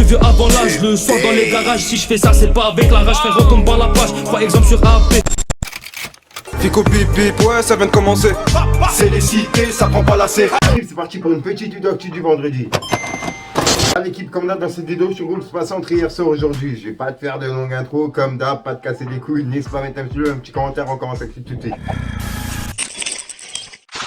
vieux avant l'âge. Le soir dans les garages, si je fais ça c'est pas avec la rage. Frérot tombe par la page, par exemple sur AP. Fico pip pip, ouais ça vient de commencer. C'est les cités, ça prend pas la C. C'est parti pour une petite vidéo actu du vendredi. L'équipe comme d'hab dans cette vidéo sur Groupe se passe entre hier soir aujourd'hui. Je vais pas te faire de longue intro comme d'hab, pas te casser les couilles, n'hésite pas à mettre un petit commentaire, on commence avec tout de suite.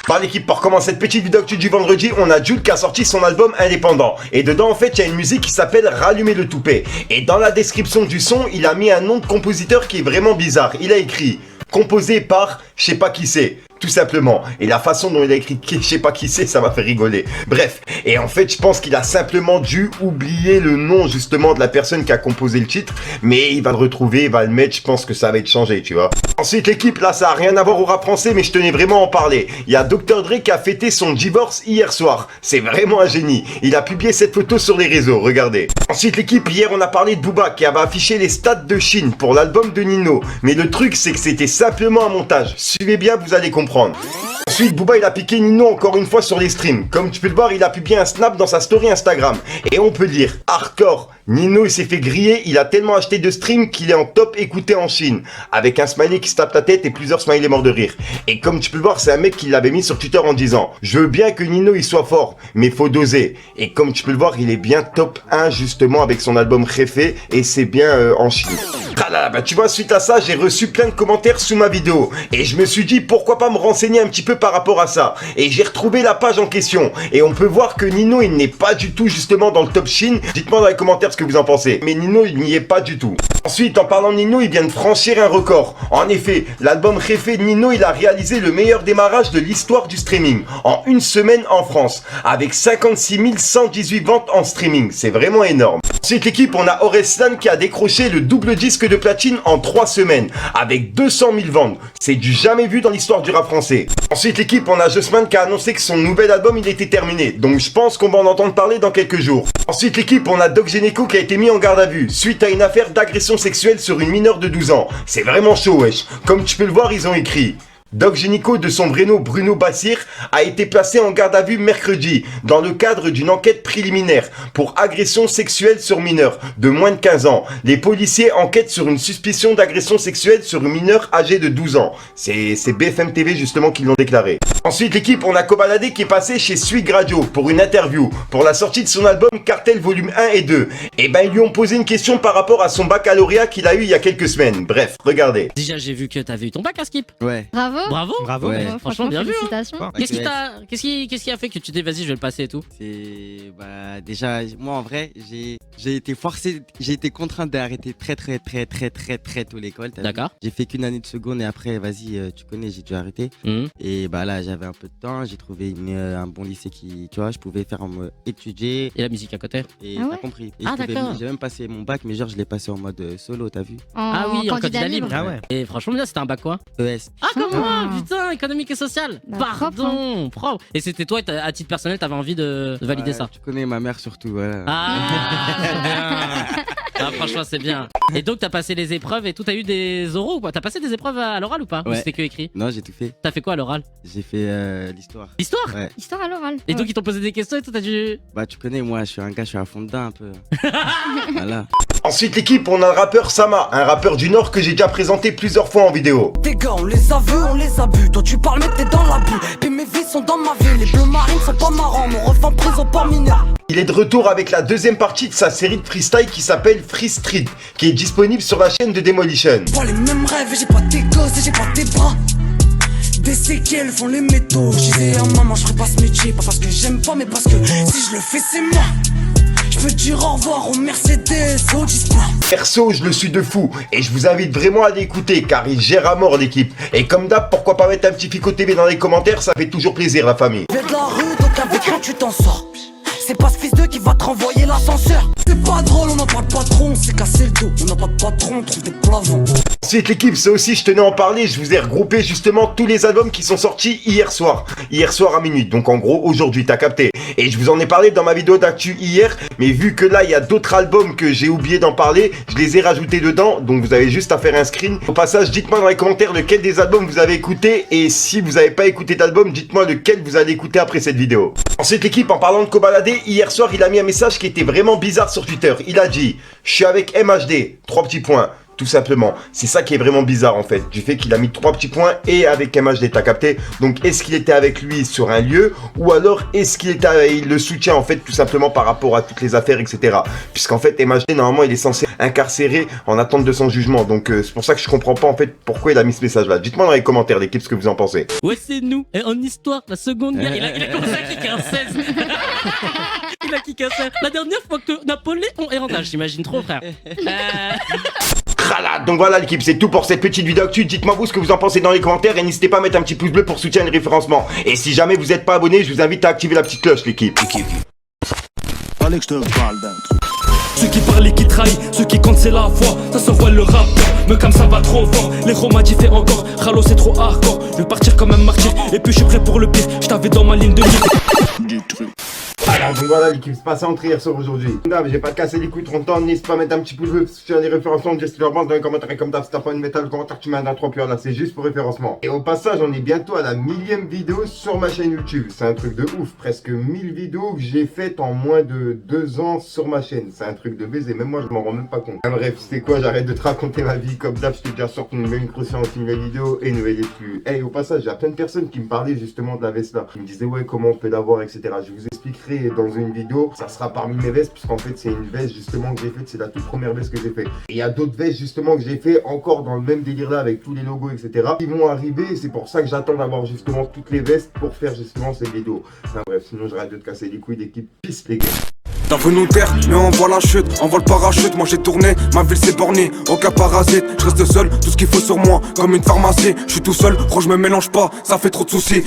Par l'équipe, pour commencer cette petite vidéo actu du vendredi, on a Jules qui a sorti son album indépendant. Et dedans en fait il y a une musique qui s'appelle Rallumer le toupet. Et dans la description du son, il a mis un nom de compositeur qui est vraiment bizarre. Il a écrit composé par je sais pas qui c'est, tout simplement. Et la façon dont il a écrit je sais pas qui c'est, ça m'a fait rigoler. Bref, et en fait je pense qu'il a simplement dû oublier le nom justement de la personne qui a composé le titre, mais il va le retrouver, il va le mettre, je pense que ça va être changé, tu vois. Ensuite l'équipe, là ça a rien à voir au rap français, mais je tenais vraiment à en parler. Il y a Dr Dre qui a fêté son divorce hier soir. C'est vraiment un génie. Il a publié cette photo sur les réseaux, regardez. Ensuite l'équipe, hier on a parlé de Booba qui avait affiché les stats de Chine pour l'album de Nino. Mais le truc c'est que c'était simplement un montage. Suivez bien, vous allez comprendre. Ensuite, Booba il a piqué Nino encore une fois sur les streams. Comme tu peux le voir, il a publié un snap dans sa story Instagram. Et on peut dire, hardcore, Nino il s'est fait griller, il a tellement acheté de streams qu'il est en top écouté en Chine. Avec un smiley qui se tape la tête et plusieurs smileys morts de rire. Et comme tu peux le voir, c'est un mec qui l'avait mis sur Twitter en disant, je veux bien que Nino il soit fort, mais faut doser. Et comme tu peux le voir, il est bien top 1 justement avec son album Réfé et c'est bien en Chine. Ah là, bah tu vois, suite à ça, j'ai reçu plein de commentaires sous ma vidéo. Et je me suis dit, pourquoi pas me renseigner un petit peu par rapport à ça. Et j'ai retrouvé la page en question. Et on peut voir que Nino, il n'est pas du tout justement dans le top Chine. Dites-moi dans les commentaires ce que vous en pensez. Mais Nino, il n'y est pas du tout. Ensuite, en parlant de Nino, il vient de franchir un record. En effet, l'album Réfé de Nino, il a réalisé le meilleur démarrage de l'histoire du streaming. En une semaine en France. Avec 56 118 ventes en streaming. C'est vraiment énorme. Ensuite, l'équipe, on a Orelsan qui a décroché le double disque de platine en 3 semaines. Avec 200 000 ventes. C'est du jamais vu dans l'histoire du rap français. Ensuite, l'équipe, on a Jossman qui a annoncé que son nouvel album, il était terminé. Donc, je pense qu'on va en entendre parler dans quelques jours. Ensuite, l'équipe, on a Doc Gynéco qui a été mis en garde à vue suite à une affaire d'agression sexuelle sur une mineure de 12 ans. C'est vraiment chaud, wesh. Comme tu peux le voir, ils ont écrit... Doc Gynéco, de son vrai nom Bruno Bassir, a été placé en garde à vue mercredi dans le cadre d'une enquête préliminaire pour agression sexuelle sur mineur de moins de 15 ans. Les policiers enquêtent sur une suspicion d'agression sexuelle sur une mineure âgée de 12 ans. C'est BFM TV justement qui l'ont déclaré. Ensuite l'équipe, on a Kobalade qui est passé chez Swig Radio pour une interview pour la sortie de son album Cartel volume 1 et 2. Et ben ils lui ont posé une question par rapport à son baccalauréat qu'il a eu il y a quelques semaines. Bref, regardez. Déjà j'ai vu que t'avais eu ton bac à Skip. Ouais. Bravo. Bravo. Ouais. Franchement bien vu. Félicitations. Qu'est-ce qui a fait que tu t'es vas-y je vais le passer et tout? C'est déjà moi en vrai j'ai été forcé, j'ai été contraint d'arrêter très tôt l'école. D'accord. J'ai fait qu'une année de seconde et après vas-y tu connais j'ai dû arrêter. Et bah là j'avais un peu de temps, j'ai trouvé un bon lycée qui tu vois je pouvais faire étudier. Et la musique à côté. Et Ah ouais t'as compris. Et d'accord. j'ai même passé mon bac mais genre je l'ai passé en mode solo t'as vu. Ah oui en candidat libre. Ah ouais. Et franchement bien c'était un bac quoi? ES. Ah comment putain économique et social. Bah, Pardon propre. Et c'était toi à titre personnel t'avais envie de valider ça? Tu connais ma mère surtout voilà. Ah franchement c'est bien. Et donc t'as passé les épreuves et tout, t'as eu des oraux ou quoi? T'as passé des épreuves à l'oral ou pas? Ou Ouais. c'était que écrit? Non j'ai tout fait. T'as fait quoi à l'oral? J'ai fait l'histoire. L'histoire? Ouais. Histoire à l'oral. Et donc ils t'ont posé des questions et tout, t'as dû... Bah tu connais moi je suis un gars, je suis à fond dedans un peu. Voilà. Ensuite l'équipe, on a le rappeur Sama, un rappeur du Nord que j'ai déjà présenté plusieurs fois en vidéo. Tes gars on les a vus, on les a bu. Toi tu parles mais t'es dans l'abus. Puis mes vies sont dans ma vie. Les bleus marines sont pas marrants. Mon ref en prison par mineur. Il est de retour avec la deuxième partie de sa série de freestyle qui s'appelle Free Street, qui est disponible sur la chaîne de Demolition. Pas les mêmes rêves, j'ai pas tes gosses et j'ai pas tes bras. Des séquelles font les métaux. Je disais à maman, je ferai pas ce métier. Pas parce que j'aime pas, mais parce que si je le fais, c'est moi. Je peux dire au revoir au Mercedes, au Discord. Perso, je le suis de fou et je vous invite vraiment à l'écouter car il gère à mort l'équipe. Et comme d'hab, pourquoi pas mettre un petit Fico TV dans les commentaires, ça fait toujours plaisir la famille. Viens de la rue, donc avec rien tu t'en sors. C'est pas ce fils de qui va te renvoyer l'ascenseur. C'est pas drôle, on n'a pas de patron, c'est cassé le dos. On n'a pas de patron, trouve des plavons. Ensuite l'équipe, ça aussi je tenais à en parler, je vous ai regroupé justement tous les albums qui sont sortis hier soir à minuit, donc en gros aujourd'hui, t'as capté. Et je vous en ai parlé dans ma vidéo d'actu hier, mais vu que là il y a d'autres albums que j'ai oublié d'en parler, je les ai rajoutés dedans, donc vous avez juste à faire un screen. Au passage, dites-moi dans les commentaires lequel des albums vous avez écouté, et si vous n'avez pas écouté d'album, dites-moi lequel vous allez écouter après cette vidéo. Ensuite l'équipe, en parlant de Kobalade, hier soir il a mis un message qui était vraiment bizarre sur Twitter. Il a dit « Je suis avec MHD », 3 petits points. Tout simplement, c'est ça qui est vraiment bizarre en fait, du fait qu'il a mis 3 petits points et avec MHD, t'as capté? Donc est-ce qu'il était avec lui sur un lieu ou alors est-ce qu'il était, il le soutient en fait tout simplement par rapport à toutes les affaires, etc. Puisqu'en fait MHD normalement il est censé incarcérer en attente de son jugement, donc c'est pour ça que je comprends pas en fait pourquoi il a mis ce message là. Dites-moi dans les commentaires l'équipe ce que vous en pensez. Ouais, c'est nous. Et en histoire, la seconde guerre, il a commencé à cliquer un 16. Il a cliqué un 16. La dernière fois que Napoléon est rentré, j'imagine trop frère. Donc voilà l'équipe, c'est tout pour cette petite vidéo actu. Dites-moi vous ce que vous en pensez dans les commentaires et n'hésitez pas à mettre un petit pouce bleu pour soutenir le référencement. Et si jamais vous n'êtes pas abonné, je vous invite à activer la petite cloche l'équipe. Fallait que je te parle d'un truc. Ceux qui parlent et qui trahissent, ceux qui comptent c'est la foi. Ça se voit le rap, me comme ça va trop fort. Les Romains dit fait encore, Ralo c'est trop hardcore. Je vais partir comme un martyr, et puis je suis prêt pour le pire. Je t'avais dans ma ligne de mire. Du truc. Alors donc voilà l'équipe, c'est passé en trier sur aujourd'hui. Non mais j'ai pas cassé les couilles trop longtemps, n'hésite pas à mettre un petit pouce bleu sur les référencements, dis ce que tu penses dans les commentaires et comme d'hab, si t'as pas une métal, le commentaire tu mets un 3 puis là c'est juste pour référencement. Et au passage on est bientôt à la 1000e vidéo sur ma chaîne YouTube, c'est un truc de ouf, presque 1000 vidéos que j'ai faites en moins de 2 ans sur ma chaîne, c'est un truc de baiser, même moi je m'en rends même pas compte. Bref, c'est quoi, j'arrête de te raconter ma vie comme d'hab, je t'ai déjà sorti une nouvelle croissance, une nouvelle vidéo et une nouvelle exclue. Et au passage, il y a plein de personnes qui me parlaient justement de la veste là, qui me disaient ouais comment on peut l'avoir etc. Je vous expliquerai dans une vidéo. Ça sera parmi mes vestes puisqu'en fait c'est une veste justement que j'ai faite, c'est la toute première veste que j'ai fait. Et il y a d'autres vestes justement que j'ai fait encore dans le même délire là avec tous les logos etc. Qui vont arriver et c'est pour ça que j'attends d'avoir justement toutes les vestes pour faire justement cette vidéo. Enfin bref, sinon j'arrête de te casser les couilles d'équipe. Peace les gars. T'as vu nous taire, mais on voit la chute, on voit le parachute, moi j'ai tourné, ma ville s'est bornée, aucun parasite, je reste seul, tout ce qu'il faut sur moi, comme une pharmacie, je suis tout seul, gros je me mélange pas, ça fait trop de soucis.